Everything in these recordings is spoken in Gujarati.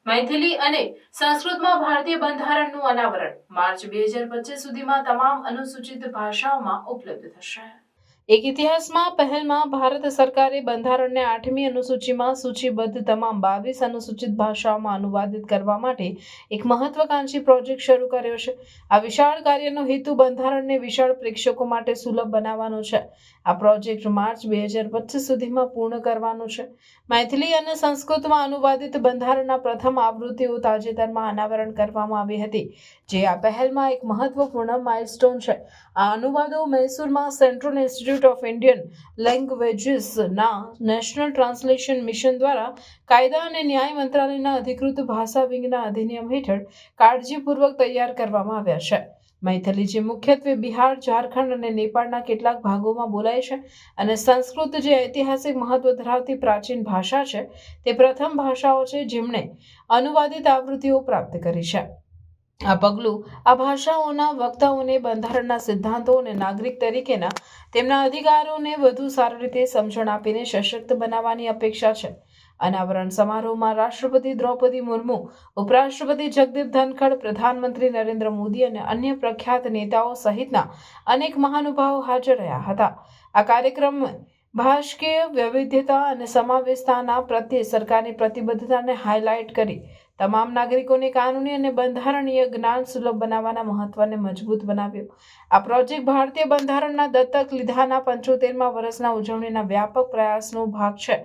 મૈથિલી અને સંસ્કૃતમાં ભારતીય બંધારણનું અનાવરણ માર્ચ 2025 સુધીમાં તમામ અનુસૂચિત ભાષાઓમાં ઉપલબ્ધ થશે। એક ઇતિહાસમાં પહેલમાં ભારત સરકારે બંધારણને 8મી અનુસૂચિમાં સૂચિબદ્ધ તમામ 22 અનુસૂચિત ભાષાઓમાં અનુવાદિત કરવા માટે એક મહત્વાકાંક્ષી પ્રોજેક્ટ શરૂ કર્યો છે। આ વિશાળ કાર્યનો હેતુ બંધારણને વિશાળ પ્રેક્ષકો માટે સુલભ બનાવવાનો છે। આ પ્રોજેક્ટ માર્ચ 2025 સુધીમાં પૂર્ણ કરવાનો છે। મૈથિલી અને સંસ્કૃતમાં અનુવાદિત બંધારણના પ્રથમ આવૃત્તિઓ તાજેતરમાં અનાવરણ કરવામાં આવી હતી, જે આ પહેલમાં એક મહત્વપૂર્ણ માઇલસ્ટોન છે। આ અનુવાદો મૈસૂરમાં સેન્ટ્રલ ઇન્સ્ટિટ્યૂટ ઓફ ઇન્ડિયન લેંગ્વેજીસના નેશનલ ટ્રાન્સલેશન મિશન દ્વારા કાયદા અને ન્યાય મંત્રાલયના અધિકૃત ભાષા વિંગના અધિનિયમ હેઠળ કાળજીપૂર્વક તૈયાર કરવામાં આવ્યા છે। મૈથિલી જે મુખ્યત્વે બિહાર, ઝારખંડ અને નેપાળના કેટલાક ભાગોમાં બોલાય છે અને સંસ્કૃત જે ઐતિહાસિક મહત્વ ધરાવતી પ્રાચીન ભાષા છે, તે પ્રથમ ભાષાઓ છે જેમણે અનુવાદિત આવૃત્તિઓ પ્રાપ્ત કરી છે। આ પગલું આ ભાષાઓના વક્તાઓને બંધારણના સિદ્ધાંતો અને નાગરિક તરીકેના તેમના અધિકારોને વધુ સારી રીતે સમજણ આપીને સશક્ત બનાવવાની અપેક્ષા છે। અનાવરણ સમારોહમાં રાષ્ટ્રપતિ દ્રૌપદી મુર્મુ, ઉપરાષ્ટ્રપતિ જગદીપ ધનખડ, પ્રધાનમંત્રી નરેન્દ્ર મોદી અને અન્ય પ્રખ્યાત નેતાઓ સહિતના અનેક મહાનુભાવો હાજર રહ્યા હતા। આ કાર્યક્રમ ભાષાકીય વૈવિધ્યતા અને સમાવેશતાના પ્રત્યે સરકારની પ્રતિબદ્ધતાને હાઇલાઇટ કરી તમામ નાગરિકોને કાનૂની અને બંધારણીય જ્ઞાન સુલભ બનાવવાના મહત્વને મજબૂત બનાવ્યું। આ પ્રોજેક્ટ ભારતીય બંધારણના દત્તક લીધાના 75મા વર્ષના ઉજવણીના વ્યાપક પ્રયાસનો ભાગ છે,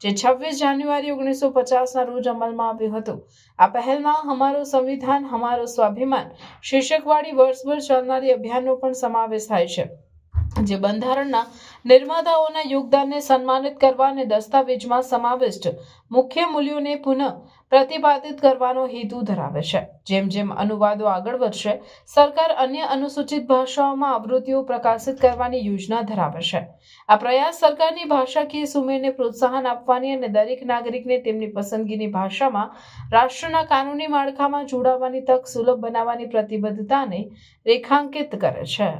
જે 26 જાન્યુઆરી 1950ના રોજ અમલમાં આવ્યું હતું। આ પહેલમાં હમારો સંવિધાન હમારો સ્વાભિમાન શીર્ષકવાળી વર્ષભર ચાલનારી અભિયાનનો પણ સમાવેશ થાય છે, જે બંધારણના નિર્માતાઓના યોગદાનને સન્માનિત કરવા અને દસ્તાવેજમાં સમાવિષ્ટ મુખ્ય મૂલ્યોને પુનઃ પ્રતિપાદિત કરવાનો હેતુ ધરાવે છે। જેમ જેમ અનુવાદો આગળ વધશે, સરકાર અન્ય અનુસૂચિત ભાષાઓમાં આવૃત્તિઓ પ્રકાશિત કરવાની યોજના ધરાવે છે। આ પ્રયાસ સરકારની ભાષાકીય સુમેળને પ્રોત્સાહન આપવાની અને દરેક નાગરિકને તેમની પસંદગીની ભાષામાં રાષ્ટ્રના કાનૂની માળખામાં જોડાવાની તક સુલભ બનાવવાની પ્રતિબદ્ધતાને રેખાંકિત કરે છે।